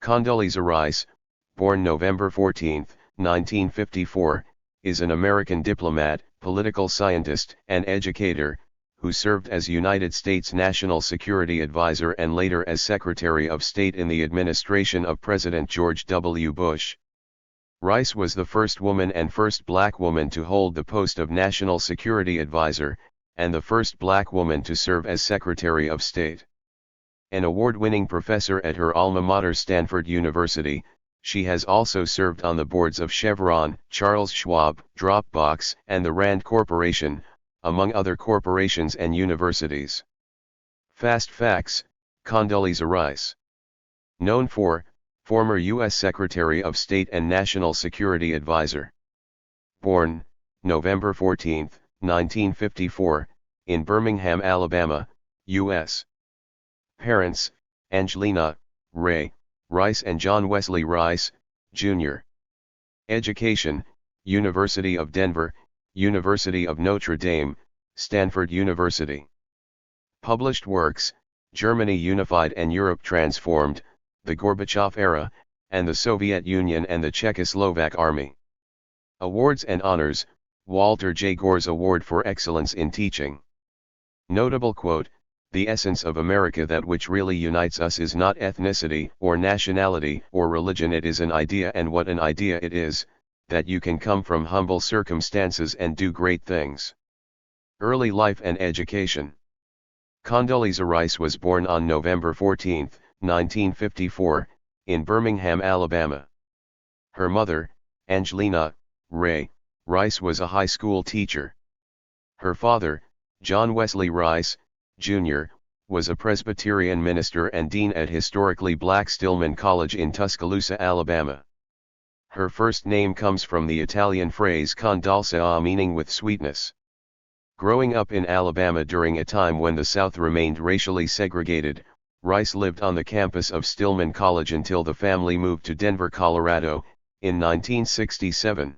Condoleezza Rice, born November 14, 1954, is an American diplomat, political scientist, and educator, who served as United States National Security Advisor and later as Secretary of State in the administration of President George W. Bush. Rice was the first woman and first black woman to hold the post of National Security Advisor, and the first black woman to serve as Secretary of State. An award-winning professor at her alma mater Stanford University, she has also served on the boards of Chevron, Charles Schwab, Dropbox, and the Rand Corporation, among other corporations and universities. Fast facts: Condoleezza Rice. Known for, former U.S. Secretary of State and National Security Advisor. Born, November 14, 1954, in Birmingham, Alabama, U.S. Parents, Angelina, Ray, Rice and John Wesley Rice, Jr. Education, University of Denver, University of Notre Dame, Stanford University. Published works: Germany Unified and Europe Transformed, the Gorbachev Era, and the Soviet Union and the Czechoslovak Army. Awards and honors: Walter J. Gores Award for Excellence in Teaching. Notable quote: "The essence of America, that which really unites us, is not ethnicity, or nationality, or religion. It is an idea, and what an idea it is, that you can come from humble circumstances and do great things." Early life and education. Condoleezza Rice was born on November 14, 1954, in Birmingham, Alabama. Her mother, Angelina, Ray, Rice, was a high school teacher. Her father, John Wesley Rice, Jr., was a Presbyterian minister and dean at historically black Stillman College in Tuscaloosa, Alabama. Her first name comes from the Italian phrase con dolcezza, meaning with sweetness. Growing up in Alabama during a time when the South remained racially segregated, Rice lived on the campus of Stillman College until the family moved to Denver, Colorado, in 1967.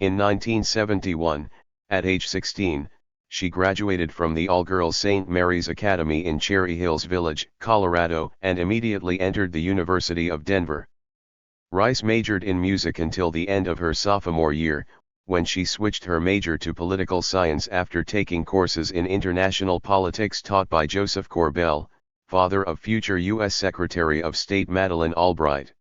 In 1971, at age 16, she graduated from the all-girls St. Mary's Academy in Cherry Hills Village, Colorado, and immediately entered the University of Denver. Rice majored in music until the end of her sophomore year, when she switched her major to political science after taking courses in international politics taught by Joseph Corbell, father of future U.S. Secretary of State Madeleine Albright.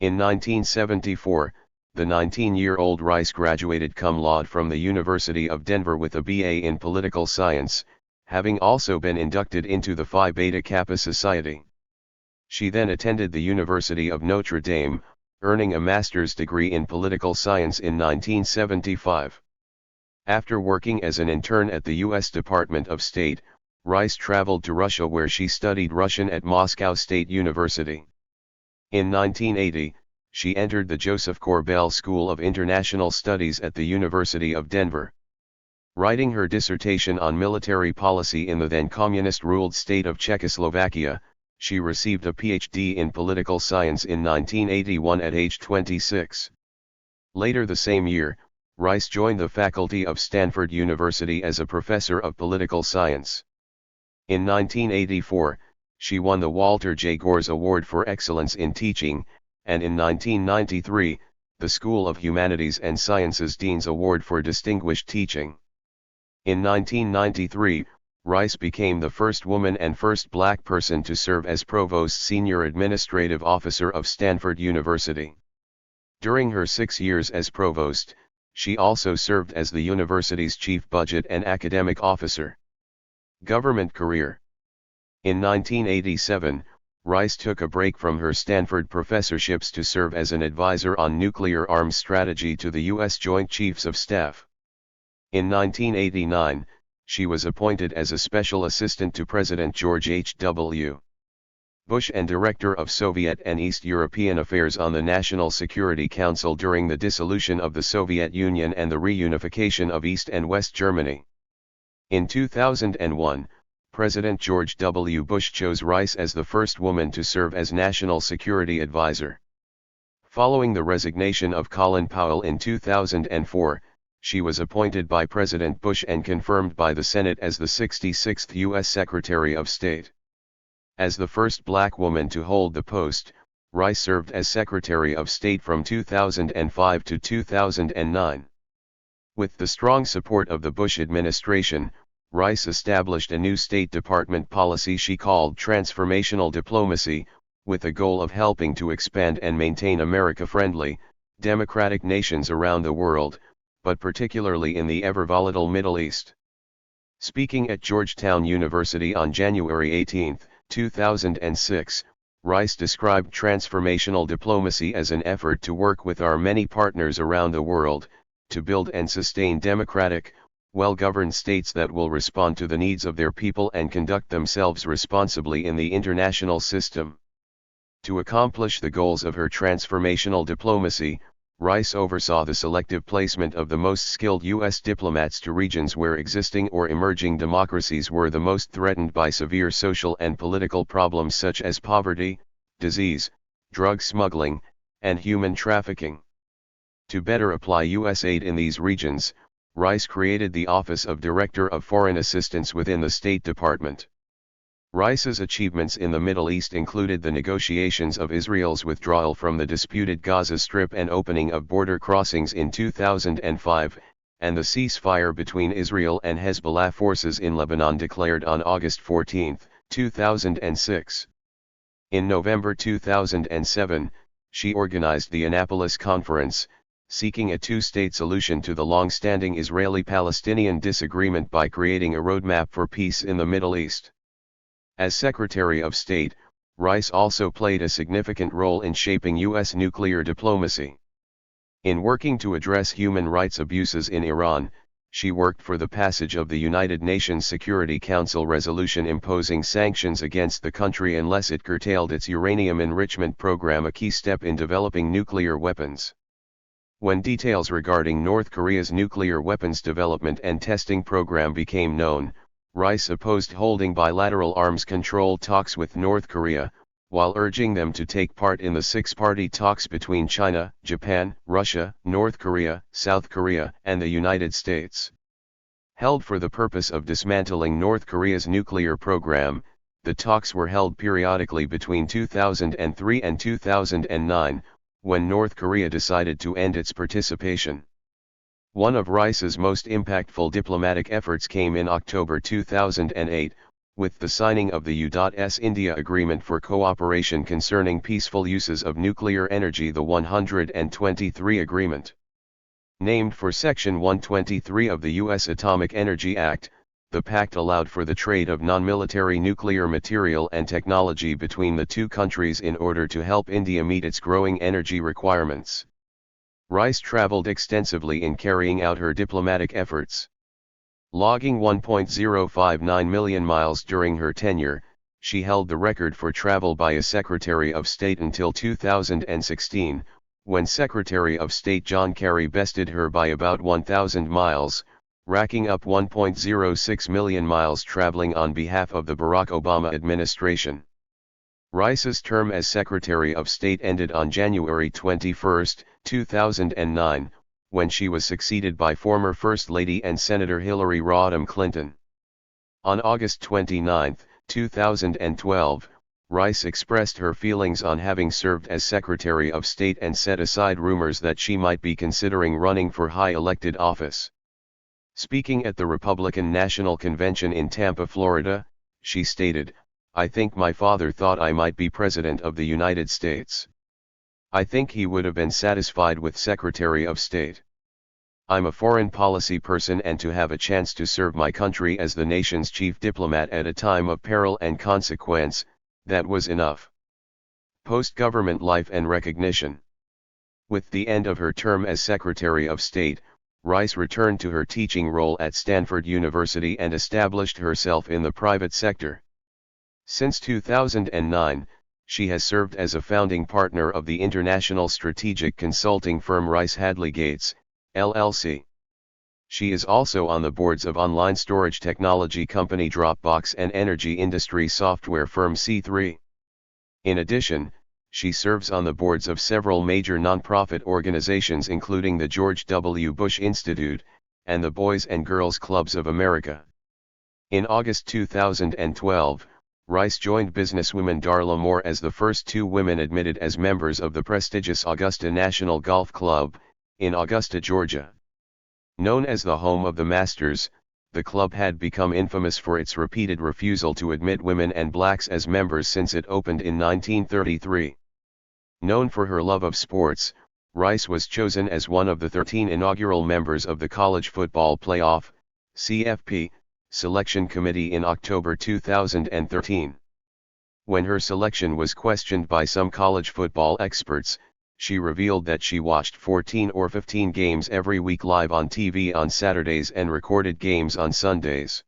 In 1974, the 19-year-old Rice graduated cum laude from the University of Denver with a BA in political science, having also been inducted into the Phi Beta Kappa Society. She then attended the University of Notre Dame, earning a master's degree in political science in 1975. After working as an intern at the U.S. Department of State, Rice traveled to Russia, where she studied Russian at Moscow State University. In 1980, she entered the Joseph Corbell School of International Studies at the University of Denver. Writing her dissertation on military policy in the then communist-ruled state of Czechoslovakia, she received a Ph.D. in political science in 1981 at age 26. Later the same year, Rice joined the faculty of Stanford University as a professor of political science. In 1984, she won the Walter J. Gores Award for Excellence in Teaching, and in 1993, the School of Humanities and Sciences Dean's Award for Distinguished Teaching. In 1993, Rice became the first woman and first black person to serve as Provost Senior Administrative Officer of Stanford University. During her 6 years as Provost, she also served as the university's Chief Budget and Academic Officer. Government career. In 1987, Rice took a break from her Stanford professorships to serve as an advisor on nuclear arms strategy to the U.S. Joint Chiefs of Staff. In 1989, she was appointed as a special assistant to President George H.W. Bush and Director of Soviet and East European Affairs on the National Security Council during the dissolution of the Soviet Union and the reunification of East and West Germany. In 2001, President George W. Bush chose Rice as the first woman to serve as National Security Advisor. Following the resignation of Colin Powell in 2004, she was appointed by President Bush and confirmed by the Senate as the 66th U.S. Secretary of State. As the first black woman to hold the post, Rice served as Secretary of State from 2005 to 2009. With the strong support of the Bush administration, Rice established a new State Department policy she called transformational diplomacy, with the goal of helping to expand and maintain America-friendly, democratic nations around the world, but particularly in the ever-volatile Middle East. Speaking at Georgetown University on January 18, 2006, Rice described transformational diplomacy as an effort to work with our many partners around the world, to build and sustain democratic, well-governed states that will respond to the needs of their people and conduct themselves responsibly in the international system. To accomplish the goals of her transformational diplomacy, Rice oversaw the selective placement of the most skilled U.S. diplomats to regions where existing or emerging democracies were the most threatened by severe social and political problems such as poverty, disease, drug smuggling, and human trafficking. To better apply U.S. aid in these regions, Rice created the Office of Director of Foreign Assistance within the State Department. Rice's achievements in the Middle East included the negotiations of Israel's withdrawal from the disputed Gaza Strip and opening of border crossings in 2005, and the ceasefire between Israel and Hezbollah forces in Lebanon declared on August 14, 2006. In November 2007, she organized the Annapolis Conference, seeking a two-state solution to the long-standing Israeli-Palestinian disagreement by creating a roadmap for peace in the Middle East. As Secretary of State, Rice also played a significant role in shaping U.S. nuclear diplomacy. In working to address human rights abuses in Iran, she worked for the passage of the United Nations Security Council resolution imposing sanctions against the country unless it curtailed its uranium enrichment program, a key step in developing nuclear weapons. When details regarding North Korea's nuclear weapons development and testing program became known, Rice opposed holding bilateral arms control talks with North Korea, while urging them to take part in the six-party talks between China, Japan, Russia, North Korea, South Korea, and the United States. Held for the purpose of dismantling North Korea's nuclear program, the talks were held periodically between 2003 and 2009, when North Korea decided to end its participation. One of Rice's most impactful diplomatic efforts came in October 2008, with the signing of the U.S. India Agreement for Cooperation Concerning Peaceful Uses of Nuclear Energy, the 123 Agreement. Named for Section 123 of the U.S. Atomic Energy Act, the pact allowed for the trade of non-military nuclear material and technology between the two countries in order to help India meet its growing energy requirements. Rice traveled extensively in carrying out her diplomatic efforts. Logging 1.059 million miles during her tenure, she held the record for travel by a Secretary of State until 2016, when Secretary of State John Kerry bested her by about 1,000 miles, racking up 1.06 million miles traveling on behalf of the Barack Obama administration. Rice's term as Secretary of State ended on January 21, 2009, when she was succeeded by former First Lady and Senator Hillary Rodham Clinton. On August 29, 2012, Rice expressed her feelings on having served as Secretary of State and set aside rumors that she might be considering running for high elected office. Speaking at the Republican National Convention in Tampa, Florida, she stated, "I think my father thought I might be President of the United States. I think he would have been satisfied with Secretary of State. I'm a foreign policy person, and to have a chance to serve my country as the nation's chief diplomat at a time of peril and consequence, that was enough." Post-government life and recognition. With the end of her term as Secretary of State, Rice returned to her teaching role at Stanford University and established herself in the private sector. Since 2009, she has served as a founding partner of the international strategic consulting firm Rice Hadley Gates, LLC. She is also on the boards of online storage technology company Dropbox and energy industry software firm C3. In addition, she serves on the boards of several major nonprofit organizations including the George W. Bush Institute, and the Boys and Girls Clubs of America. In August 2012, Rice joined businesswoman Darla Moore as the first two women admitted as members of the prestigious Augusta National Golf Club, in Augusta, Georgia. Known as the home of the Masters, the club had become infamous for its repeated refusal to admit women and blacks as members since it opened in 1933. Known for her love of sports, Rice was chosen as one of the 13 inaugural members of the College Football Playoff, CFP, selection committee in October 2013. When her selection was questioned by some college football experts, she revealed that she watched 14 or 15 games every week live on TV on Saturdays and recorded games on Sundays.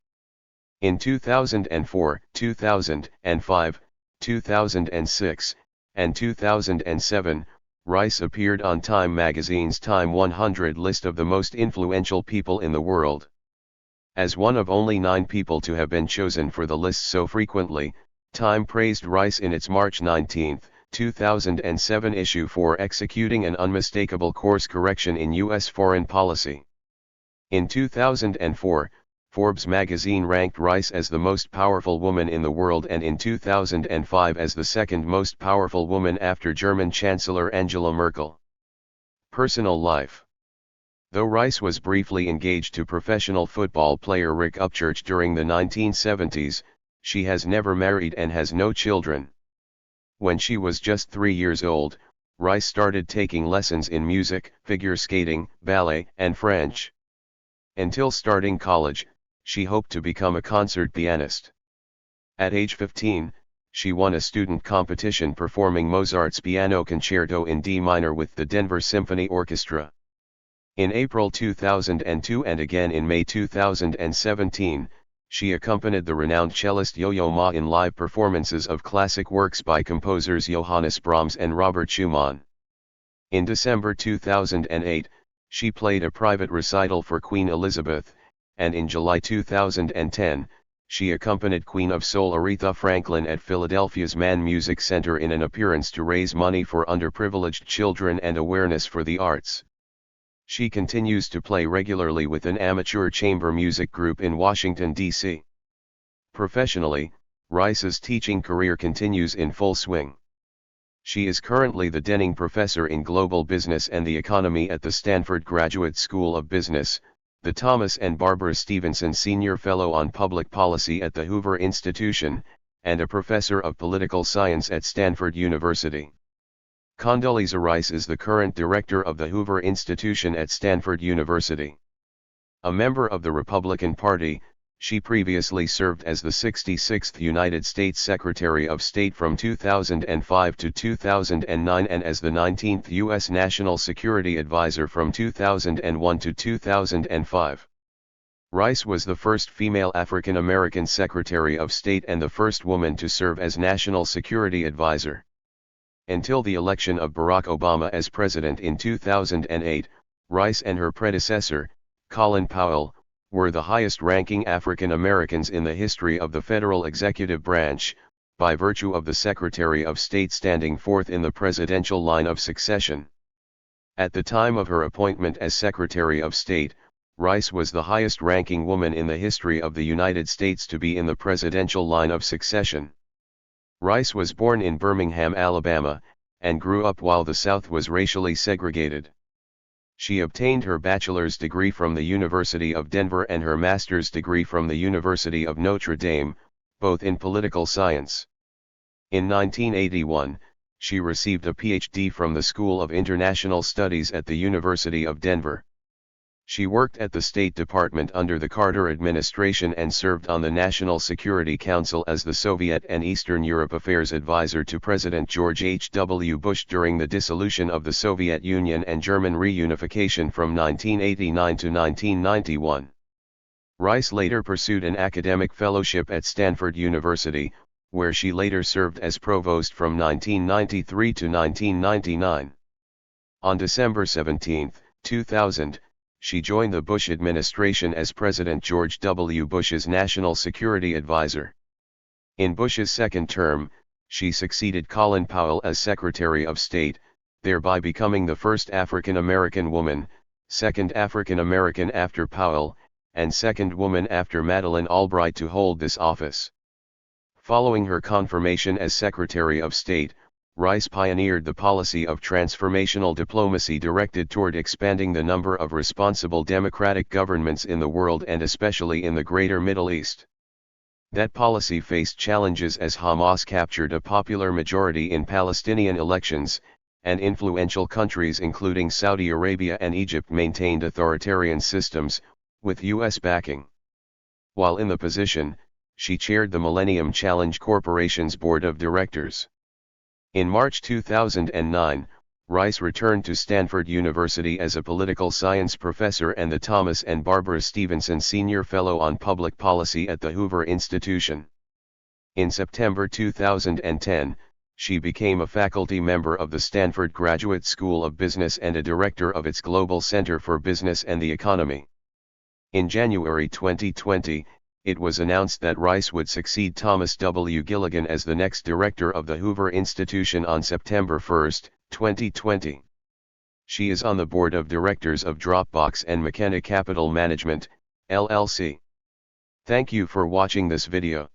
In 2004, 2005, 2006, and 2007, Rice appeared on Time magazine's Time 100 list of the most influential people in the world. As one of only 9 people to have been chosen for the list so frequently, Time praised Rice in its March 19, 2007 issue for executing an unmistakable course correction in U.S. foreign policy. In 2004, Forbes magazine ranked Rice as the most powerful woman in the world, and in 2005 as the second most powerful woman after German Chancellor Angela Merkel. Personal life. Though Rice was briefly engaged to professional football player Rick Upchurch during the 1970s, she has never married and has no children. When she was just 3 years old, Rice started taking lessons in music, figure skating, ballet, and French. Until starting college, she hoped to become a concert pianist. At age 15, she won a student competition performing Mozart's Piano Concerto in D minor with the Denver Symphony Orchestra. In April 2002 and again in May 2017, she accompanied the renowned cellist Yo-Yo Ma in live performances of classic works by composers Johannes Brahms and Robert Schumann. In December 2008, she played a private recital for Queen Elizabeth, and in July 2010, she accompanied Queen of Soul Aretha Franklin at Philadelphia's Mann Music Center in an appearance to raise money for underprivileged children and awareness for the arts. She continues to play regularly with an amateur chamber music group in Washington, D.C. Professionally, Rice's teaching career continues in full swing. She is currently the Denning Professor in Global Business and the Economy at the Stanford Graduate School of Business, the Thomas and Barbara Stevenson Senior Fellow on Public Policy at the Hoover Institution, and a Professor of Political Science at Stanford University. Condoleezza Rice is the current director of the Hoover Institution at Stanford University. A member of the Republican Party, she previously served as the 66th United States Secretary of State from 2005 to 2009 and as the 19th U.S. National Security Advisor from 2001 to 2005. Rice was the first female African American Secretary of State and the first woman to serve as National Security Advisor. Until the election of Barack Obama as president in 2008, Rice and her predecessor, Colin Powell, were the highest-ranking African Americans in the history of the federal executive branch, by virtue of the Secretary of State standing fourth in the presidential line of succession. At the time of her appointment as Secretary of State, Rice was the highest-ranking woman in the history of the United States to be in the presidential line of succession. Rice was born in Birmingham, Alabama, and grew up while the South was racially segregated. She obtained her bachelor's degree from the University of Denver and her master's degree from the University of Notre Dame, both in political science. In 1981, she received a PhD from the School of International Studies at the University of Denver. She worked at the State Department under the Carter administration and served on the National Security Council as the Soviet and Eastern Europe Affairs Advisor to President George H.W. Bush during the dissolution of the Soviet Union and German reunification from 1989 to 1991. Rice later pursued an academic fellowship at Stanford University, where she later served as provost from 1993 to 1999. On December 17, 2000, she joined the Bush administration as President George W. Bush's National Security Advisor. In Bush's second term, she succeeded Colin Powell as Secretary of State, thereby becoming the first African American woman, second African American after Powell, and second woman after Madeleine Albright to hold this office. Following her confirmation as Secretary of State, Rice pioneered the policy of transformational diplomacy directed toward expanding the number of responsible democratic governments in the world and especially in the Greater Middle East. That policy faced challenges as Hamas captured a popular majority in Palestinian elections, and influential countries including Saudi Arabia and Egypt maintained authoritarian systems, with U.S. backing. While in the position, she chaired the Millennium Challenge Corporation's board of directors. In March 2009, Rice returned to Stanford University as a political science professor and the Thomas and Barbara Stevenson Senior Fellow on Public Policy at the Hoover Institution. In September 2010, she became a faculty member of the Stanford Graduate School of Business and a director of its Global Center for Business and the Economy. In January 2020, it was announced that Rice would succeed Thomas W. Gilligan as the next director of the Hoover Institution on September 1, 2020. She is on the board of directors of Dropbox and McKenna Capital Management, LLC. Thank you for watching this video.